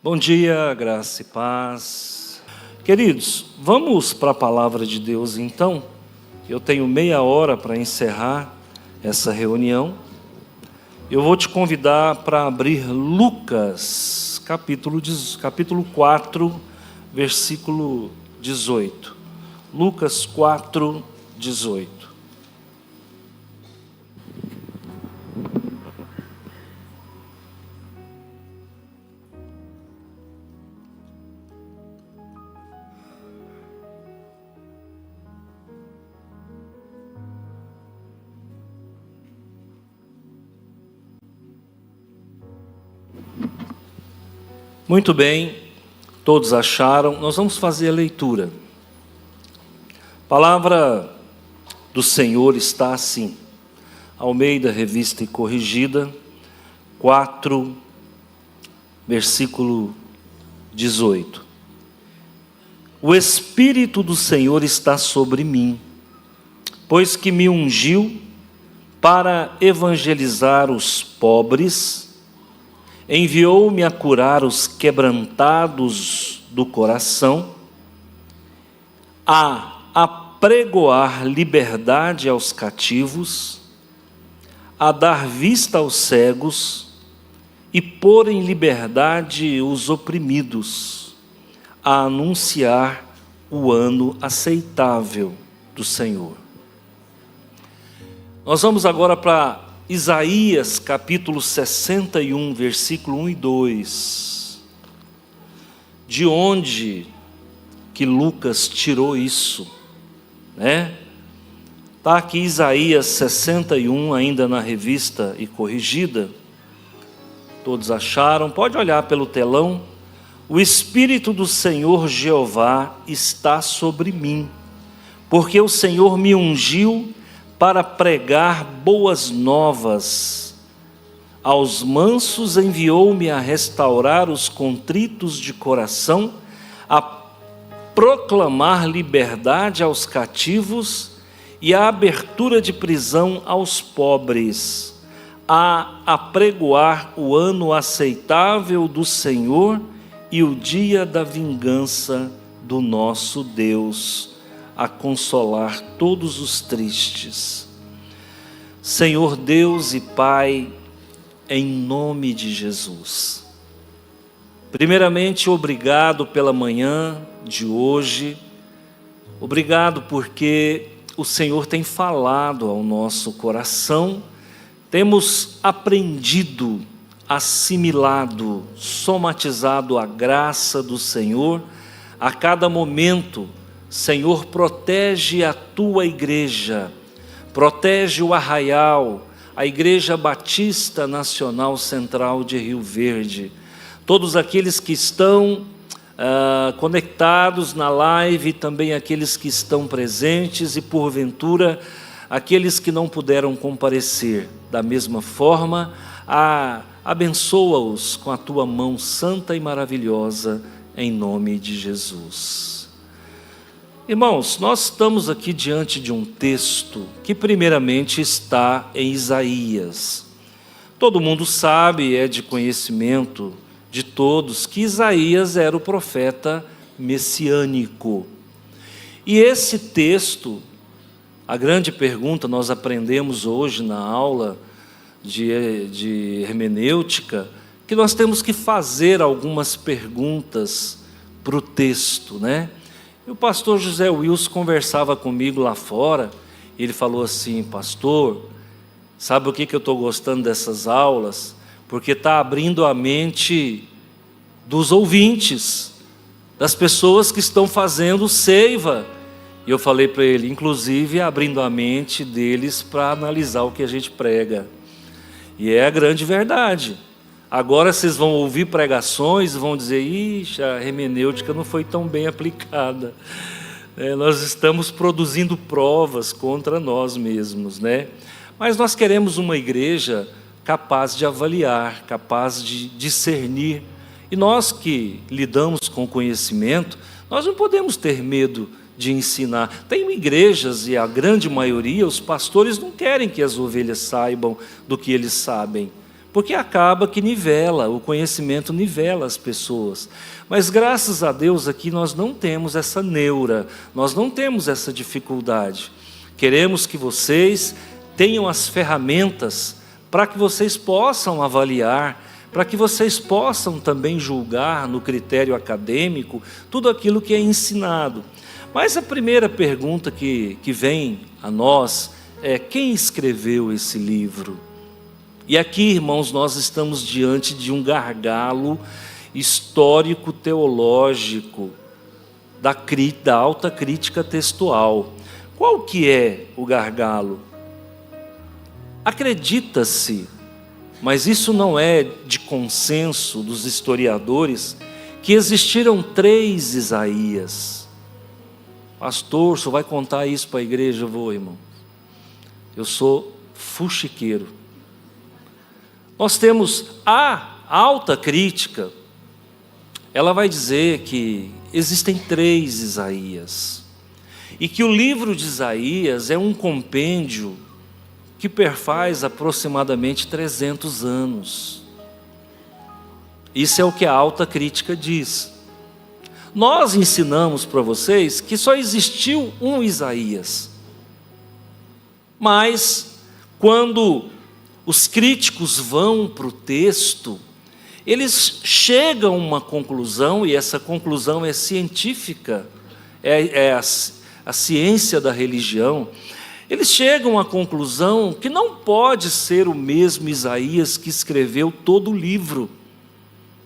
Bom dia, graça e paz. Queridos, vamos para a palavra de Deus então. Eu tenho meia hora para encerrar essa reunião. Eu vou te convidar para abrir Lucas, capítulo 4, versículo 18. Lucas 4, 18. Muito bem, todos acharam. Nós vamos fazer a leitura. A palavra do Senhor está assim, Almeida, Revista e Corrigida, 4, versículo 18. O Espírito do Senhor está sobre mim, pois que me ungiu para evangelizar os pobres, enviou-me a curar os quebrantados do coração, a apregoar liberdade aos cativos, a dar vista aos cegos e pôr em liberdade os oprimidos, a anunciar o ano aceitável do Senhor. Nós vamos agora para Isaías capítulo 61, versículo 1 e 2. De onde que Lucas tirou isso, né? Está aqui Isaías 61, ainda na Revista e Corrigida. Todos acharam? Pode olhar pelo telão. O Espírito do Senhor Jeová está sobre mim, porque o Senhor me ungiu para pregar boas novas. Aos mansos enviou-me a restaurar os contritos de coração, a proclamar liberdade aos cativos e a abertura de prisão aos pobres, a apregoar o ano aceitável do Senhor e o dia da vingança do nosso Deus, a consolar todos os tristes. Senhor Deus e Pai, em nome de Jesus, primeiramente obrigado pela manhã de hoje, obrigado porque o Senhor tem falado ao nosso coração, temos aprendido, assimilado, somatizado a graça do Senhor a cada momento. Senhor, protege a tua igreja, protege o Arraial, a Igreja Batista Nacional Central de Rio Verde, todos aqueles que estão conectados na live, também aqueles que estão presentes e porventura aqueles que não puderam comparecer. Da mesma forma, abençoa-os com a tua mão santa e maravilhosa, em nome de Jesus. Irmãos, nós estamos aqui diante de um texto que primeiramente está em Isaías. Todo mundo sabe, é de conhecimento de todos, que Isaías era o profeta messiânico. E esse texto, a grande pergunta, nós aprendemos hoje na aula de hermenêutica, que nós temos que fazer algumas perguntas para o texto, né? E o pastor José Wilson conversava comigo lá fora, e ele falou assim: pastor, sabe o que eu estou gostando dessas aulas? Porque está abrindo a mente dos ouvintes, das pessoas que estão fazendo seiva. E eu falei para ele, inclusive abrindo a mente deles para analisar o que a gente prega. E é a grande verdade. Agora vocês vão ouvir pregações e vão dizer: ixi, a hermenêutica não foi tão bem aplicada. Nós estamos produzindo provas contra nós mesmos, né? Mas nós queremos uma igreja capaz de avaliar, capaz de discernir. E nós que lidamos com conhecimento, nós não podemos ter medo de ensinar. Tem igrejas, e a grande maioria, os pastores não querem que as ovelhas saibam do que eles sabem, porque acaba que nivela, o conhecimento nivela as pessoas. Mas graças a Deus aqui nós não temos essa neura, nós não temos essa dificuldade. Queremos que vocês tenham as ferramentas para que vocês possam avaliar, para que vocês possam também julgar no critério acadêmico tudo aquilo que é ensinado. Mas a primeira pergunta que vem a nós é: quem escreveu esse livro? E aqui, irmãos, nós estamos diante de um gargalo histórico-teológico da alta crítica textual. Qual que é o gargalo? Acredita-se, mas isso não é de consenso dos historiadores, que existiram 3 Isaías. Pastor, o senhor vai contar isso para a igreja? Eu vou, irmão. Eu sou fuxiqueiro. Nós temos a alta crítica, ela vai dizer que existem 3 Isaías, e que o livro de Isaías é um compêndio que perfaz aproximadamente 300 anos. Isso é o que a alta crítica diz. Nós ensinamos para vocês que só existiu um Isaías. Mas, quando os críticos vão para o texto, eles chegam a uma conclusão, e essa conclusão é científica, é a ciência da religião. Eles chegam à conclusão que não pode ser o mesmo Isaías que escreveu todo o livro.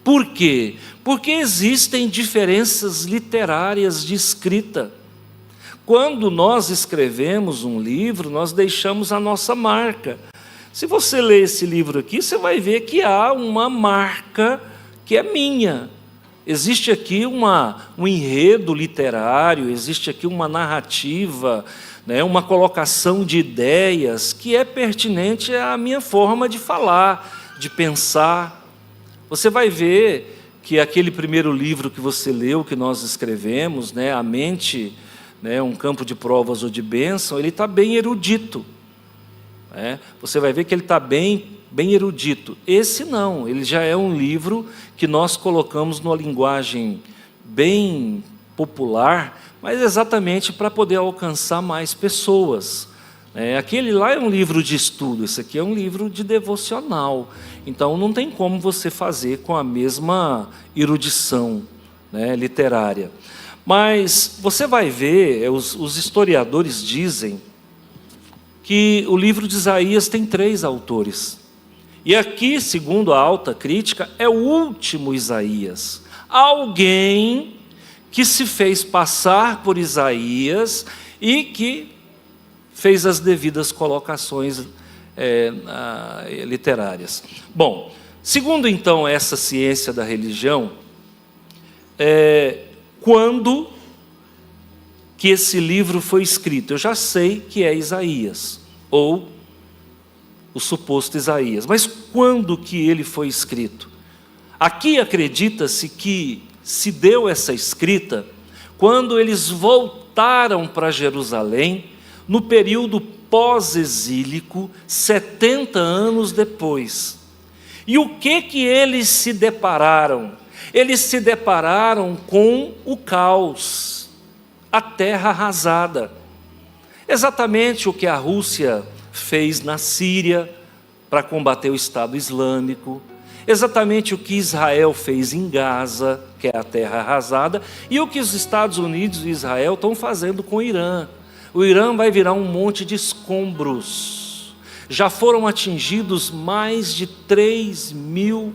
Por quê? Porque existem diferenças literárias de escrita. Quando nós escrevemos um livro, nós deixamos a nossa marca. Se você ler esse livro aqui, você vai ver que há uma marca que é minha. Existe aqui um enredo literário, existe aqui uma narrativa, uma colocação de ideias que é pertinente à minha forma de falar, de pensar. Você vai ver que aquele primeiro livro que você leu, que nós escrevemos, A Mente, um campo de provas ou de bênção, ele está bem erudito. Você vai ver que ele está bem erudito. Esse não, ele já é um livro que nós colocamos numa linguagem bem popular, mas exatamente para poder alcançar mais pessoas. Aquele lá é um livro de estudo, esse aqui é um livro de devocional. Então não tem como você fazer com a mesma erudição literária. Mas você vai ver, os historiadores dizem que o livro de Isaías tem 3 autores. E aqui, segundo a alta crítica, é o último Isaías. Alguém que se fez passar por Isaías e que fez as devidas colocações literárias. Bom, segundo então essa ciência da religião, quando que esse livro foi escrito? Eu já sei que é Isaías, ou o suposto Isaías, mas quando que ele foi escrito? Aqui acredita-se que se deu essa escrita quando eles voltaram para Jerusalém, no período pós-exílico, 70 anos depois. E o que eles se depararam? Eles se depararam com o caos, a terra arrasada. Exatamente o que a Rússia fez na Síria para combater o Estado Islâmico, exatamente o que Israel fez em Gaza, que é a terra arrasada, e o que os Estados Unidos e Israel estão fazendo com o Irã. O Irã vai virar um monte de escombros. Já foram atingidos mais de 3.000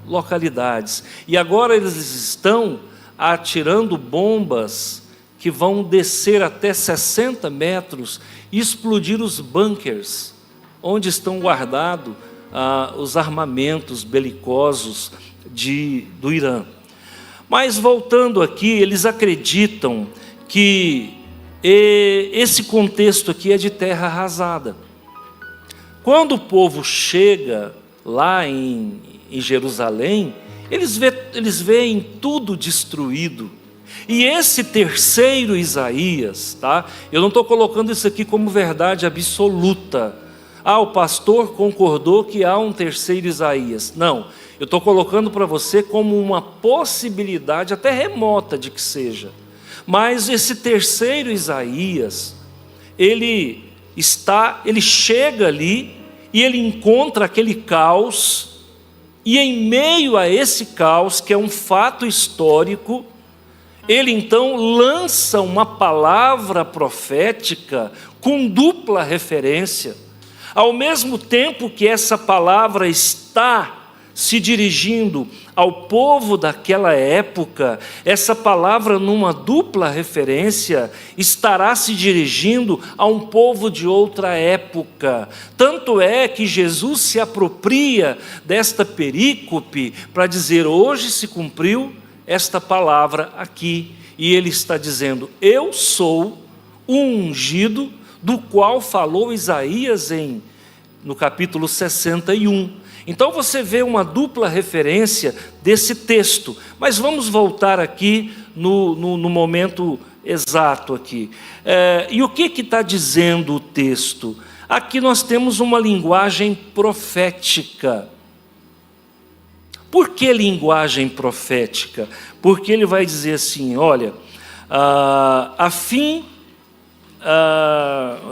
localidades. E agora eles estão atirando bombas que vão descer até 60 metros e explodir os bunkers, onde estão guardados os armamentos belicosos do Irã. Mas voltando aqui, eles acreditam que esse contexto aqui é de terra arrasada. Quando o povo chega lá em Jerusalém, eles veem tudo destruído. E esse terceiro Isaías, eu não estou colocando isso aqui como verdade absoluta, o pastor concordou que há um terceiro Isaías. Não, eu estou colocando para você como uma possibilidade, até remota de que seja. Mas esse terceiro Isaías, ele chega ali e ele encontra aquele caos, e em meio a esse caos, que é um fato histórico, ele então lança uma palavra profética com dupla referência. Ao mesmo tempo que essa palavra está se dirigindo ao povo daquela época, essa palavra, numa dupla referência, estará se dirigindo a um povo de outra época. Tanto é que Jesus se apropria desta perícope para dizer: hoje se cumpriu esta palavra aqui. E ele está dizendo: eu sou o ungido do qual falou Isaías no capítulo 61. Então você vê uma dupla referência desse texto, mas vamos voltar aqui no momento exato aqui. E o que está dizendo o texto? Aqui nós temos uma linguagem profética. Por que linguagem profética? Porque ele vai dizer assim, olha,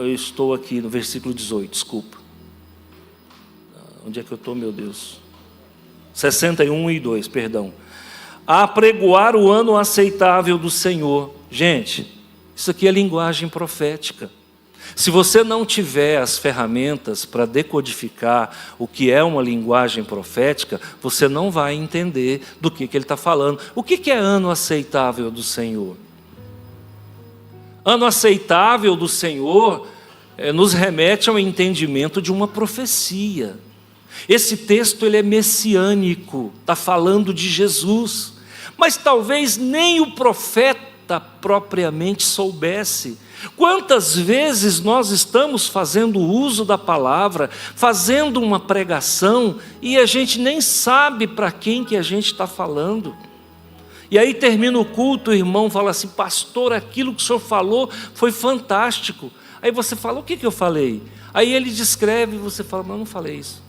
eu estou aqui no versículo 18, desculpa. Onde é que eu estou, meu Deus? 61:2, perdão. A apregoar o ano aceitável do Senhor. Gente, isso aqui é linguagem profética. Se você não tiver as ferramentas para decodificar o que é uma linguagem profética, você não vai entender do que ele está falando. O que é ano aceitável do Senhor? Ano aceitável do Senhor nos remete ao entendimento de uma profecia. Esse texto ele é messiânico, está falando de Jesus, mas talvez nem o profeta propriamente soubesse. Quantas vezes nós estamos fazendo uso da palavra, fazendo uma pregação, e a gente nem sabe para quem que a gente está falando. E aí termina o culto, o irmão fala assim: pastor, aquilo que o senhor falou foi fantástico. Aí você fala: o que eu falei? Aí ele descreve e você fala: mas eu não falei isso.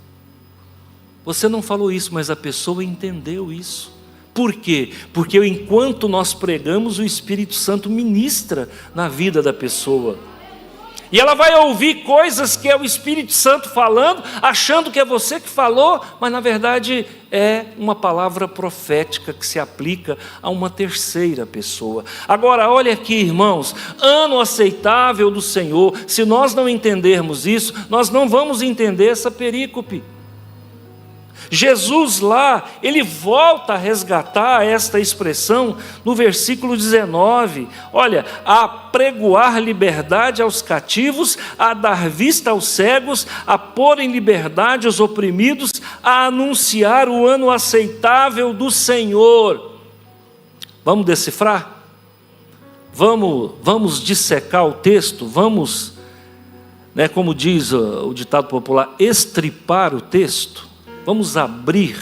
Você não falou isso, mas a pessoa entendeu isso. Por quê? Porque enquanto nós pregamos, o Espírito Santo ministra na vida da pessoa. E ela vai ouvir coisas que é o Espírito Santo falando, achando que é você que falou, mas na verdade é uma palavra profética que se aplica a uma terceira pessoa. Agora, olha aqui, irmãos, ano aceitável do Senhor. Se nós não entendermos isso, nós não vamos entender essa perícope. Jesus lá, ele volta a resgatar esta expressão no versículo 19, olha, a pregoar liberdade aos cativos, a dar vista aos cegos, a pôr em liberdade os oprimidos, a anunciar o ano aceitável do Senhor. Vamos decifrar? Vamos dissecar o texto? Vamos, como diz o ditado popular, estripar o texto? Vamos abrir.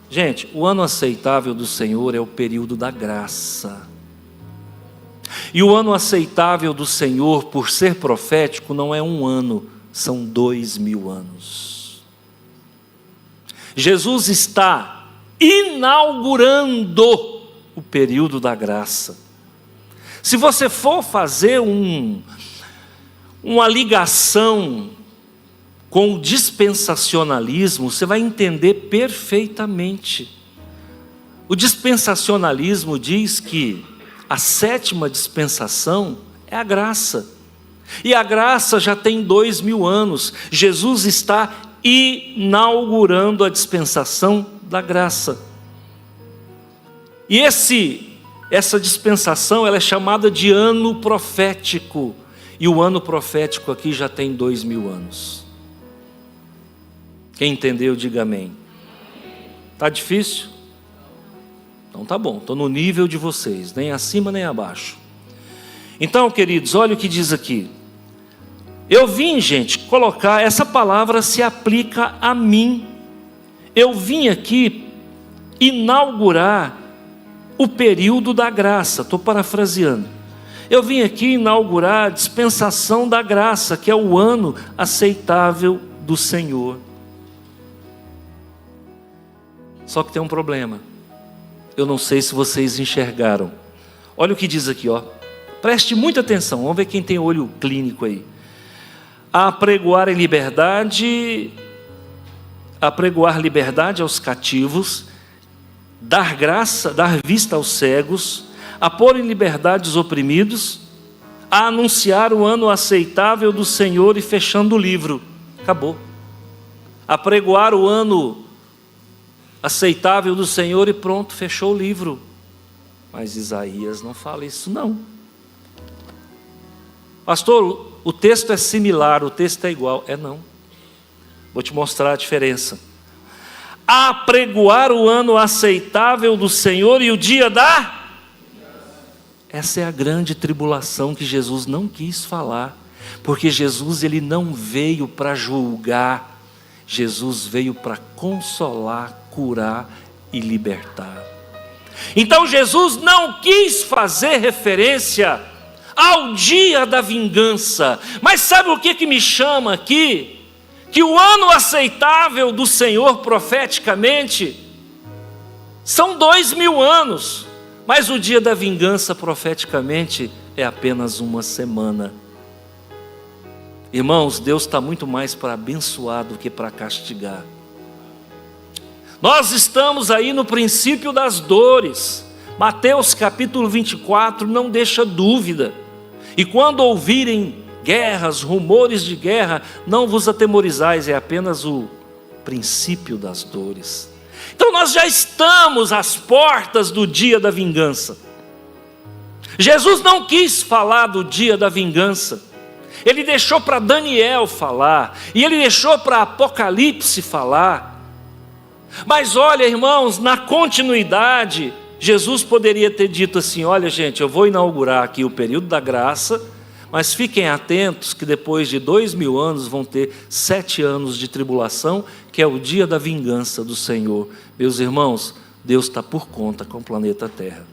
Gente, o ano aceitável do Senhor é o período da graça. E o ano aceitável do Senhor, por ser profético, não é um ano, são 2000 anos. Jesus está inaugurando o período da graça. Se você for fazer uma ligação com o dispensacionalismo, você vai entender perfeitamente. O dispensacionalismo diz que a 7ª dispensação é a graça. E a graça já tem 2000 anos. Jesus está inaugurando a dispensação da graça. E essa dispensação ela é chamada de ano profético. E o ano profético aqui já tem 2000 anos. Quem entendeu, diga amém. Está difícil? Então tá bom, estou no nível de vocês, nem acima nem abaixo. Então, queridos, olha o que diz aqui. Eu vim, gente, colocar, essa palavra se aplica a mim. Eu vim aqui inaugurar o período da graça, estou parafraseando. Eu vim aqui inaugurar a dispensação da graça, que é o ano aceitável do Senhor. Só que tem um problema. Eu não sei se vocês enxergaram. Olha o que diz aqui, ó. Preste muita atenção, vamos ver quem tem olho clínico aí. Apregoar liberdade aos cativos, dar graça, dar vista aos cegos, a pôr em liberdade os oprimidos, a anunciar o ano aceitável do Senhor e fechando o livro. Acabou. Apregoar o ano aceitável do Senhor e pronto, fechou o livro. Mas Isaías não fala isso não. Pastor, o texto é similar, o texto é igual. É não. Vou te mostrar a diferença. Apregoar o ano aceitável do Senhor e o dia da... Essa é a grande tribulação que Jesus não quis falar. Porque Jesus ele não veio para julgar. Jesus veio para consolar, curar e libertar. Então Jesus não quis fazer referência ao dia da vingança. Mas sabe o que me chama aqui? Que o ano aceitável do Senhor profeticamente são 2000 anos, mas o dia da vingança profeticamente é apenas uma semana. Irmãos, Deus está muito mais para abençoar do que para castigar. Nós estamos aí no princípio das dores. Mateus capítulo 24 não deixa dúvida. E quando ouvirem guerras, rumores de guerra, não vos atemorizais, é apenas o princípio das dores. Então nós já estamos às portas do dia da vingança. Jesus não quis falar do dia da vingança. Ele deixou para Daniel falar, e ele deixou para Apocalipse falar. Mas olha, irmãos, na continuidade, Jesus poderia ter dito assim: olha gente, eu vou inaugurar aqui o período da graça, mas fiquem atentos que depois de 2000 anos vão ter 7 anos de tribulação, que é o dia da vingança do Senhor. Meus irmãos, Deus está por conta com o planeta Terra.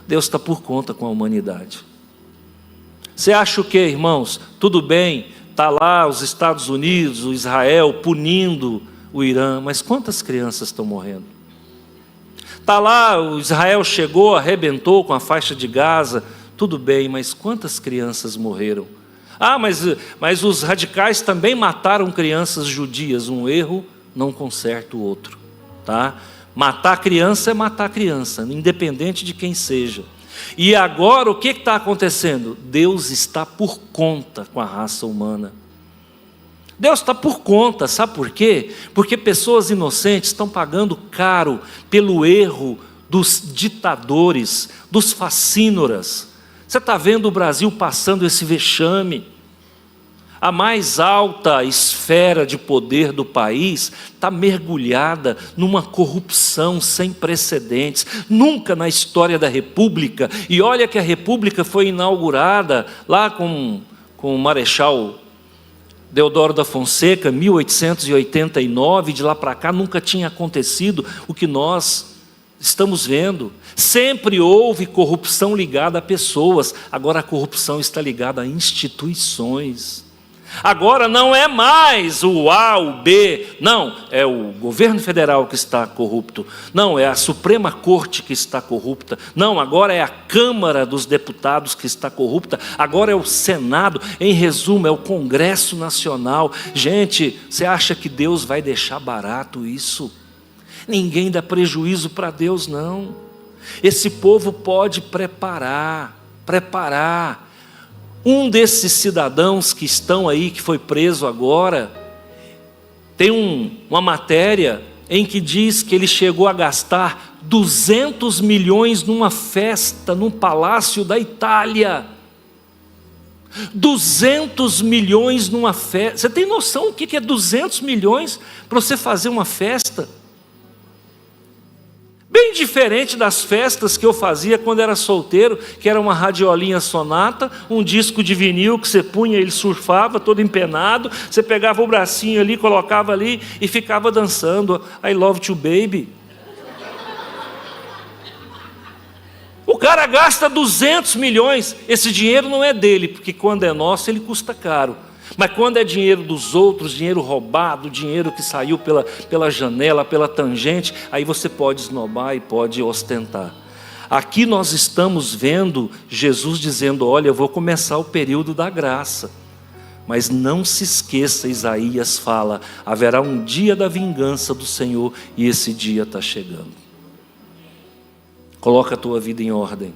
Deus está por conta com a humanidade. Você acha o que, irmãos? Tudo bem, está lá os Estados Unidos, o Israel punindo o Irã, mas quantas crianças estão morrendo? Está lá, o Israel chegou, arrebentou com a faixa de Gaza, tudo bem, mas quantas crianças morreram? Ah, mas os radicais também mataram crianças judias. Um erro não conserta o outro, tá? Matar criança é matar criança, independente de quem seja. E agora o que está acontecendo? Deus está por conta com a raça humana. Deus está por conta, sabe por quê? Porque pessoas inocentes estão pagando caro pelo erro dos ditadores, dos facínoras. Você está vendo o Brasil passando esse vexame. A mais alta esfera de poder do país está mergulhada numa corrupção sem precedentes. Nunca na história da República, e olha que a República foi inaugurada lá com o Marechal Deodoro da Fonseca, 1889, de lá para cá nunca tinha acontecido o que nós estamos vendo. Sempre houve corrupção ligada a pessoas, agora a corrupção está ligada a instituições. Agora não é mais o A, o B, não, é o governo federal que está corrupto, não, é a Suprema Corte que está corrupta, não, agora é a Câmara dos Deputados que está corrupta, agora é o Senado, em resumo, é o Congresso Nacional. Gente, você acha que Deus vai deixar barato isso? Ninguém dá prejuízo para Deus, não. Esse povo pode preparar. Um desses cidadãos que estão aí, que foi preso agora, tem uma matéria em que diz que ele chegou a gastar 200 milhões numa festa, num palácio da Itália. 200 milhões numa festa. Você tem noção o que é 200 milhões para você fazer uma festa? Bem diferente das festas que eu fazia quando era solteiro, que era uma radiolinha sonata, um disco de vinil que você punha, ele surfava todo empenado, você pegava o bracinho ali, colocava ali e ficava dançando I Love You Baby. O O cara gasta 200 milhões, esse dinheiro não é dele, porque quando é nosso ele custa caro. Mas quando é dinheiro dos outros, dinheiro roubado, dinheiro que saiu pela janela, pela tangente, aí você pode esnobar e pode ostentar. Aqui nós estamos vendo Jesus dizendo: olha, eu vou começar o período da graça. Mas não se esqueça, Isaías fala, haverá um dia da vingança do Senhor, e esse dia está chegando. Coloca a tua vida em ordem.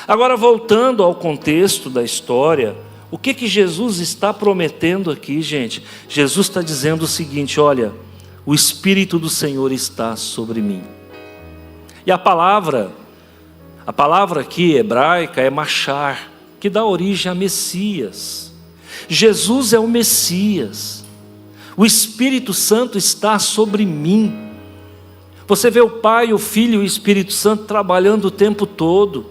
Agora, voltando ao contexto da história, o que Jesus está prometendo aqui, gente? Jesus está dizendo o seguinte: olha, o Espírito do Senhor está sobre mim. E a palavra aqui hebraica é machar, que dá origem a Messias. Jesus é o Messias. O Espírito Santo está sobre mim. Você vê o Pai, o Filho e o Espírito Santo trabalhando o tempo todo.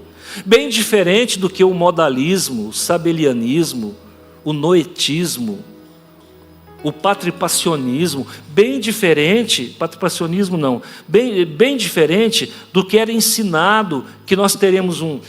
Bem diferente do que o modalismo, o sabelianismo, o noetismo, o patripacionismo. Bem diferente, patripacionismo não, bem diferente do que era ensinado, que nós temos um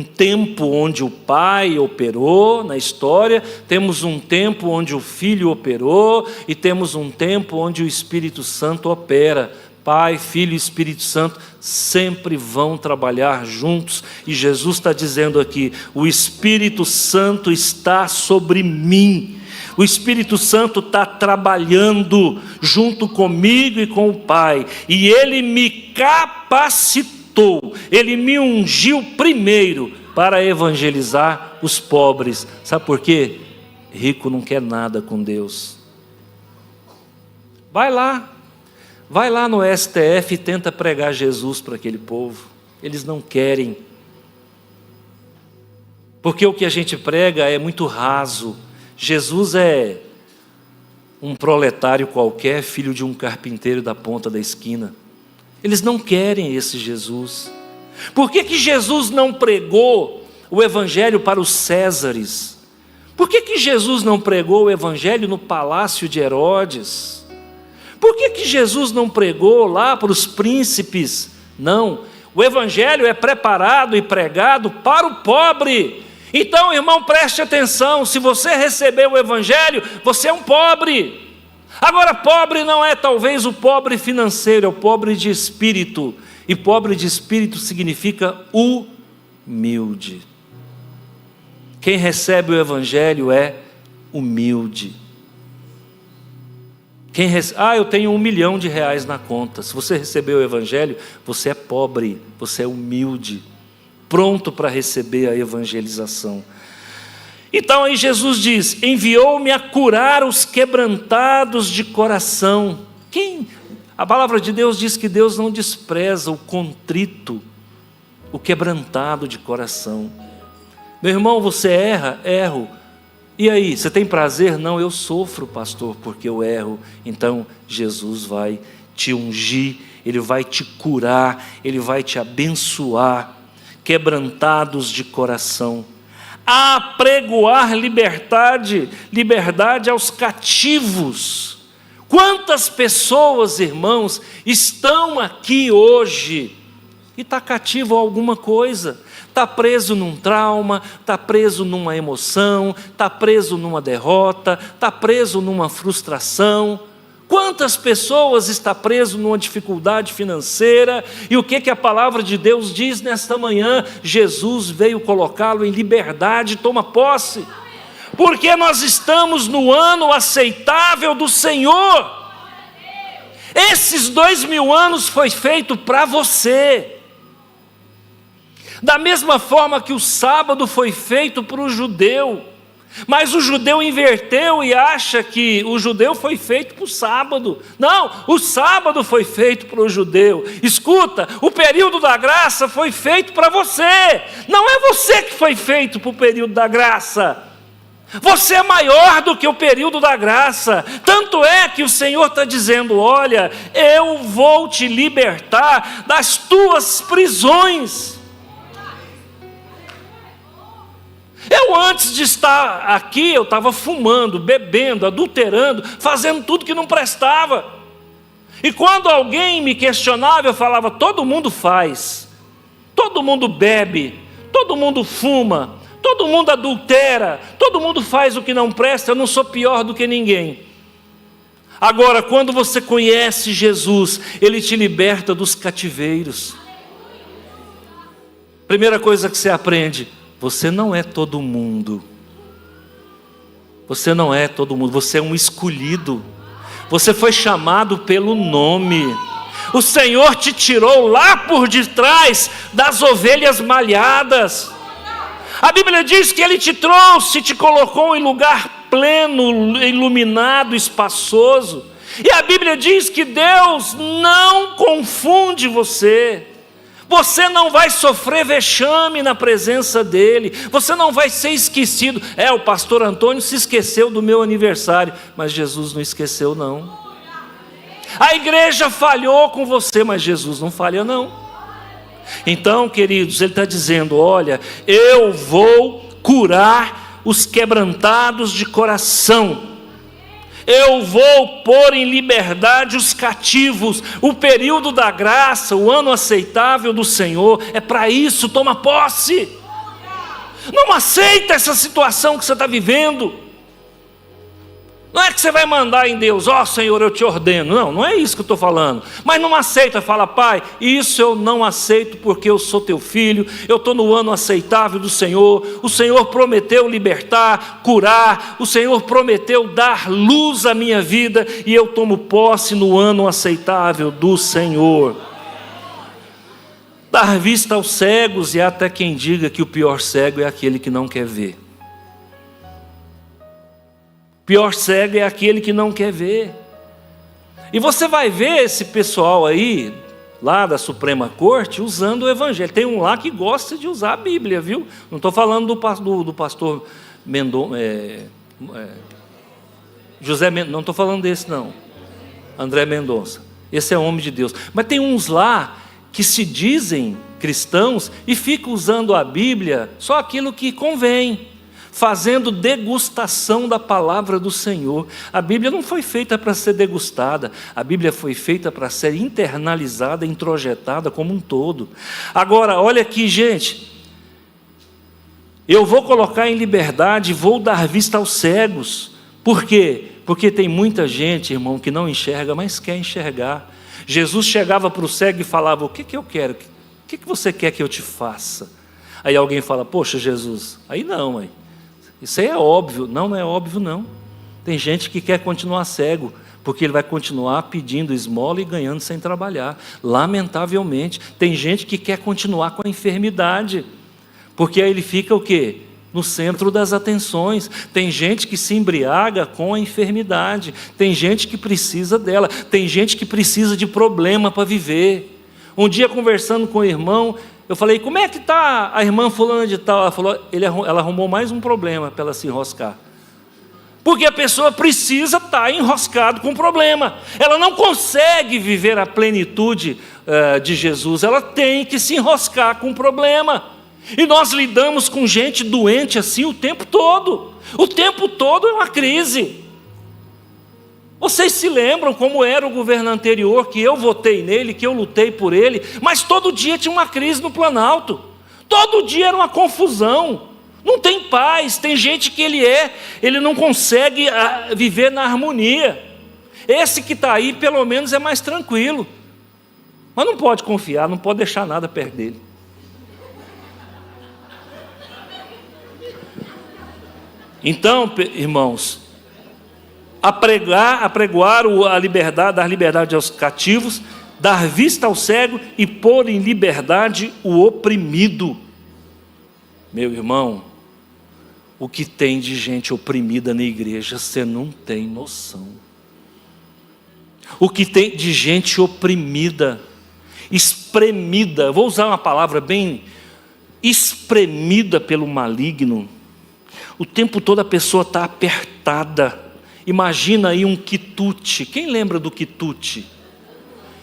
tempo onde o Pai operou na história, temos um tempo onde o Filho operou, e temos um tempo onde o Espírito Santo opera. Pai, Filho e Espírito Santo sempre vão trabalhar juntos, e Jesus está dizendo aqui: o Espírito Santo está sobre mim. O Espírito Santo está trabalhando junto comigo e com o Pai, e Ele me capacitou, Ele me ungiu primeiro para evangelizar os pobres. Sabe por quê? Rico não quer nada com Deus. Vai lá no STF e tenta pregar Jesus para aquele povo. Eles não querem, porque o que a gente prega é muito raso. Jesus é um proletário qualquer, filho de um carpinteiro da ponta da esquina. Eles não querem esse Jesus. Por que Jesus não pregou o evangelho para os Césares? Por que Jesus não pregou o evangelho no palácio de Herodes? Por que Jesus não pregou lá para os príncipes? Não, o evangelho é preparado e pregado para o pobre. Então, irmão, preste atenção: se você recebeu o evangelho, você é um pobre. Agora, pobre não é talvez o pobre financeiro, é o pobre de espírito. E pobre de espírito significa humilde. Quem recebe o evangelho é humilde. Eu tenho R$1 milhão na conta. Se você recebeu o evangelho, você é pobre, você é humilde, pronto para receber a evangelização. Então aí Jesus diz: enviou-me a curar os quebrantados de coração. A palavra de Deus diz que Deus não despreza o contrito, o quebrantado de coração. Meu irmão, você erra? Erro. E aí, você tem prazer? Não, eu sofro, pastor, porque eu erro. Então Jesus vai te ungir, Ele vai te curar, Ele vai te abençoar. Quebrantados de coração, a apregoar liberdade aos cativos. Quantas pessoas, irmãos, estão aqui hoje e está cativo a alguma coisa, está preso num trauma, está preso numa emoção, está preso numa derrota, está preso numa frustração. Quantas pessoas estão presas numa dificuldade financeira? E o que a palavra de Deus diz nesta manhã? Jesus veio colocá-lo em liberdade. Toma posse, porque nós estamos no ano aceitável do Senhor. Esses 2000 anos foi feito para você. Da mesma forma que o sábado foi feito para o judeu, mas o judeu inverteu e acha que o judeu foi feito para o sábado. Não, o sábado foi feito para o judeu. Escuta, o período da graça foi feito para você. Não é você que foi feito para o período da graça. Você é maior do que o período da graça. Tanto é que o Senhor está dizendo: olha, eu vou te libertar das tuas prisões. Eu, antes de estar aqui, eu estava fumando, bebendo, adulterando, fazendo tudo que não prestava. E quando alguém me questionava, eu falava: todo mundo faz. Todo mundo bebe, todo mundo fuma, todo mundo adultera, todo mundo faz o que não presta, eu não sou pior do que ninguém. Agora, quando você conhece Jesus, Ele te liberta dos cativeiros. Primeira coisa que você aprende: você não é todo mundo. Você não é todo mundo, você é um escolhido. Você foi chamado pelo nome. O Senhor te tirou lá por detrás das ovelhas malhadas. A Bíblia diz que Ele te trouxe, te colocou em lugar pleno, iluminado, espaçoso. E a Bíblia diz que Deus não confunde você. Você não vai sofrer vexame na presença dEle. Você não vai ser esquecido. O pastor Antônio se esqueceu do meu aniversário. Mas Jesus não esqueceu, não. A igreja falhou com você, mas Jesus não falha, não. Então, queridos, Ele está dizendo: olha, eu vou curar os quebrantados de coração. Eu vou pôr em liberdade os cativos. O período da graça, o ano aceitável do Senhor, é para isso. Toma posse. Não aceita essa situação que você está vivendo. Não é que você vai mandar em Deus: ó Senhor, eu te ordeno. Não, não é isso que eu estou falando. Mas não aceita, fala: Pai, isso eu não aceito porque eu sou teu filho, eu estou no ano aceitável do Senhor. O Senhor prometeu libertar, curar, o Senhor prometeu dar luz à minha vida, e eu tomo posse no ano aceitável do Senhor. Dar vista aos cegos, e há até quem diga que o pior cego é aquele que não quer ver. Pior cego é aquele que não quer ver. E você vai ver esse pessoal aí, lá da Suprema Corte, usando o Evangelho. Tem um lá que gosta de usar a Bíblia, viu? Não estou falando do pastor Mendonça, José Mendonça, não estou falando desse não, André Mendonça. Esse é homem de Deus. Mas tem uns lá que se dizem cristãos e ficam usando a Bíblia só aquilo que convém, fazendo degustação da palavra do Senhor. A Bíblia não foi feita para ser degustada, a Bíblia foi feita para ser internalizada, introjetada como um todo. Agora, olha aqui, gente, eu vou colocar em liberdade, vou dar vista aos cegos. Por quê? Porque tem muita gente, irmão, que não enxerga, mas quer enxergar. Jesus chegava para o cego e falava: o que eu quero? O que você quer que eu te faça? Aí alguém fala: poxa, Jesus, aí não, aí. Isso aí é óbvio. Não, não é óbvio, não. Tem gente que quer continuar cego, porque ele vai continuar pedindo esmola e ganhando sem trabalhar. Lamentavelmente. Tem gente que quer continuar com a enfermidade, porque aí ele fica o quê? No centro das atenções. Tem gente que se embriaga com a enfermidade. Tem gente que precisa dela. Tem gente que precisa de problema para viver. Um dia, conversando com o irmão, eu falei: como é que está a irmã fulana de tal? Ela falou: ela arrumou mais um problema para ela se enroscar. Porque a pessoa precisa estar enroscado com problema. Ela não consegue viver a plenitude de Jesus. Ela tem que se enroscar com problema. E nós lidamos com gente doente assim o tempo todo. O tempo todo é uma crise. Vocês se lembram como era o governo anterior, que eu votei nele, que eu lutei por ele, mas todo dia tinha uma crise no Planalto. Todo dia era uma confusão. Não tem paz. Tem gente que ele não consegue viver na harmonia. Esse que está aí, pelo menos, é mais tranquilo. Mas não pode confiar, não pode deixar nada perto dele. Então, irmãos, apregoar a liberdade, dar liberdade aos cativos, dar vista ao cego e pôr em liberdade o oprimido. Meu irmão, o que tem de gente oprimida na igreja, você não tem noção. O que tem de gente oprimida, espremida, vou usar uma palavra bem, espremida pelo maligno. O tempo todo a pessoa está apertada. Imagina aí um quitute. Quem lembra do quitute?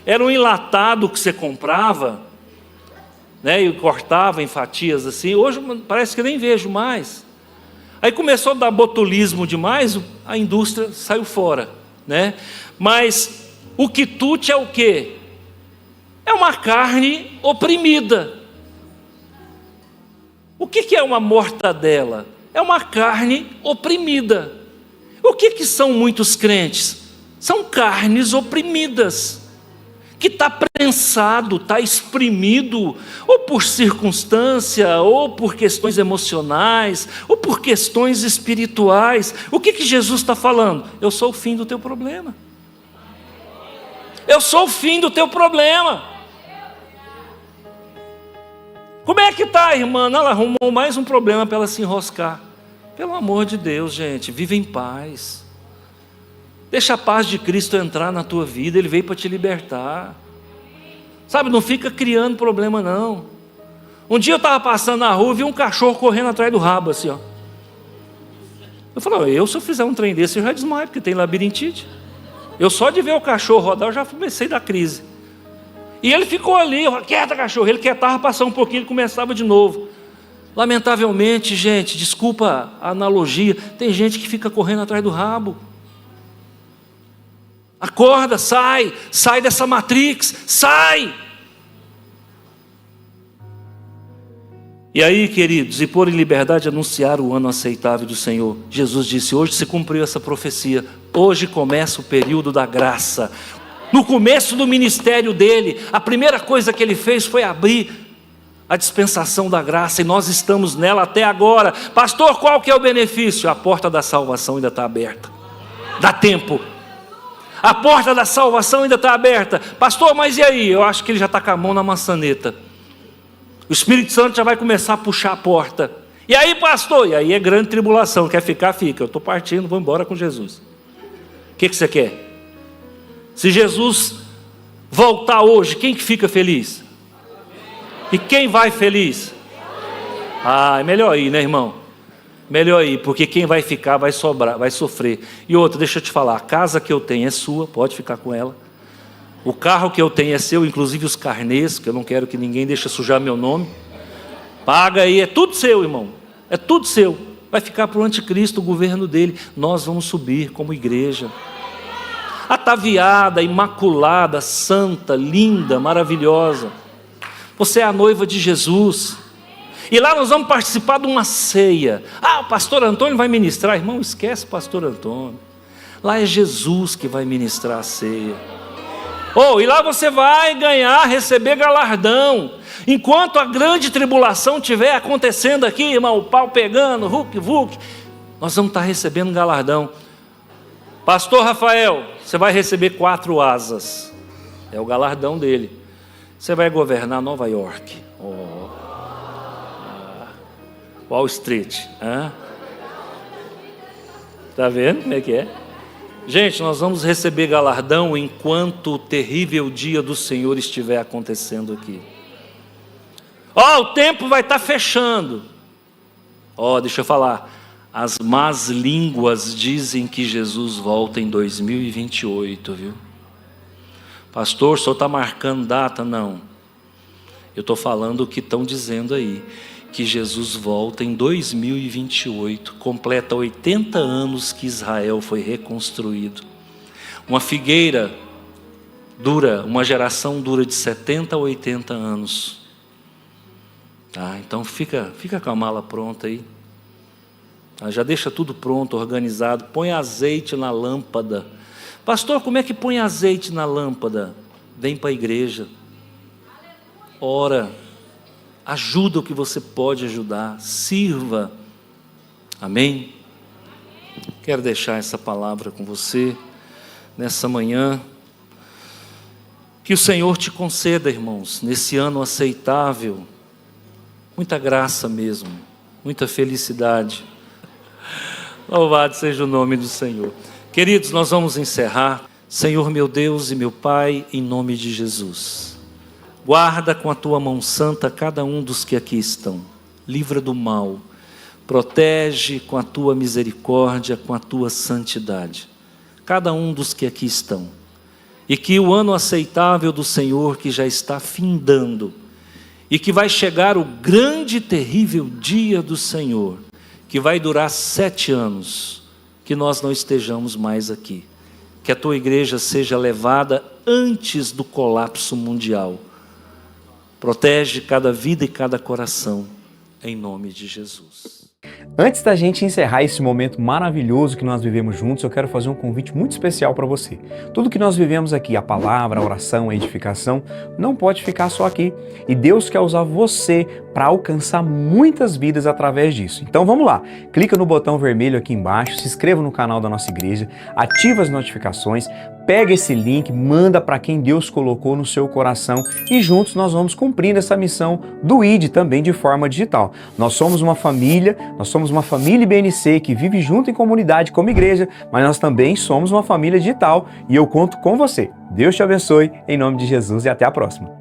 Era um enlatado que você comprava, né, e cortava em fatias assim. Hoje parece que nem vejo mais. Aí começou a dar botulismo demais, a indústria saiu fora, né? Mas o quitute é o quê? É uma carne oprimida. O que é uma mortadela? É uma carne oprimida. O que são muitos crentes? São carnes oprimidas, que está prensado, está exprimido, ou por circunstância, ou por questões emocionais, ou por questões espirituais. O que Jesus está falando? Eu sou o fim do teu problema. Eu sou o fim do teu problema. Como é que está, irmã? Ela arrumou mais um problema para ela se enroscar. Pelo amor de Deus, gente, vive em paz. Deixa a paz de Cristo entrar na tua vida, Ele veio para te libertar. Sabe, não fica criando problema não. Um dia eu estava passando na rua e vi um cachorro correndo atrás do rabo assim, ó. Eu falei, se eu fizer um trem desse eu já desmaio, porque tem labirintite. Eu só de ver o cachorro rodar eu já comecei da crise. E ele ficou ali, quieta cachorro, ele quietava, passava um pouquinho, ele começava de novo. Lamentavelmente, gente, desculpa a analogia, tem gente que fica correndo atrás do rabo. Acorda, sai dessa matrix, sai! E aí, queridos, e por em liberdade anunciar o ano aceitável do Senhor. Jesus disse, hoje se cumpriu essa profecia, hoje começa o período da graça. No começo do ministério dele, a primeira coisa que ele fez foi abrir a dispensação da graça, e nós estamos nela até agora. Pastor, qual que é o benefício? A porta da salvação ainda está aberta, dá tempo. A porta da salvação ainda está aberta. Pastor, mas e aí? Eu acho que ele já está com a mão na maçaneta. O Espírito Santo já vai começar a puxar a porta. E aí, pastor? E aí é grande tribulação. Quer ficar? Fica. Eu estou partindo, vou embora com Jesus. O que você quer? Se Jesus voltar hoje, quem que fica feliz? E quem vai feliz? É melhor ir, né, irmão? Melhor ir, porque quem vai ficar vai sobrar, vai sofrer. E outra, deixa eu te falar, a casa que eu tenho é sua, pode ficar com ela. O carro que eu tenho é seu, inclusive os carnês, que eu não quero que ninguém deixe sujar meu nome. Paga aí, é tudo seu, irmão. É tudo seu. Vai ficar para o anticristo, o governo dele. Nós vamos subir como igreja. Ataviada, imaculada, santa, linda, maravilhosa. Você é a noiva de Jesus. E lá nós vamos participar de uma ceia. O pastor Antônio vai ministrar. Irmão, esquece o pastor Antônio. Lá é Jesus que vai ministrar a ceia. E lá você vai receber galardão. Enquanto a grande tribulação estiver acontecendo aqui, irmão, o pau pegando, vuc, nós vamos estar recebendo galardão. Pastor Rafael, você vai receber 4 asas. É o galardão dele. Você vai governar Nova York. Wall Street. Está vendo como é que é? Gente, nós vamos receber galardão enquanto o terrível dia do Senhor estiver acontecendo aqui. O tempo vai estar fechando. Deixa eu falar. As más línguas dizem que Jesus volta em 2028, viu? Pastor, o senhor está marcando data? Não. Eu estou falando o que estão dizendo aí. Que Jesus volta em 2028, completa 80 anos que Israel foi reconstruído. Uma figueira dura, uma geração dura de 70 a 80 anos. Então fica com a mala pronta aí. Já deixa tudo pronto, organizado. Põe azeite na lâmpada. Pastor, como é que põe azeite na lâmpada? Vem para a igreja. Ora. Ajuda o que você pode ajudar. Sirva. Amém? Quero deixar essa palavra com você nessa manhã. Que o Senhor te conceda, irmãos, nesse ano aceitável, muita graça mesmo, muita felicidade. Louvado seja o nome do Senhor. Queridos, nós vamos encerrar. Senhor meu Deus e meu Pai, em nome de Jesus. Guarda com a tua mão santa cada um dos que aqui estão. Livra do mal. Protege com a tua misericórdia, com a tua santidade. Cada um dos que aqui estão. E que o ano aceitável do Senhor, que já está findando, e que vai chegar o grande e terrível dia do Senhor, que vai durar 7 anos, que nós não estejamos mais aqui. Que a tua igreja seja levada antes do colapso mundial. Protege cada vida e cada coração. em nome de Jesus. Antes da gente encerrar esse momento maravilhoso que nós vivemos juntos, eu quero fazer um convite muito especial para você. Tudo que nós vivemos aqui, a palavra, a oração, a edificação, não pode ficar só aqui. E Deus quer usar você para alcançar muitas vidas através disso. Então vamos lá, clica no botão vermelho aqui embaixo, se inscreva no canal da nossa igreja, ativa as notificações, pega esse link, manda para quem Deus colocou no seu coração e juntos nós vamos cumprindo essa missão do ID também de forma digital. Nós somos uma família IBNC que vive junto em comunidade como igreja, mas nós também somos uma família digital e eu conto com você. Deus te abençoe, em nome de Jesus e até a próxima.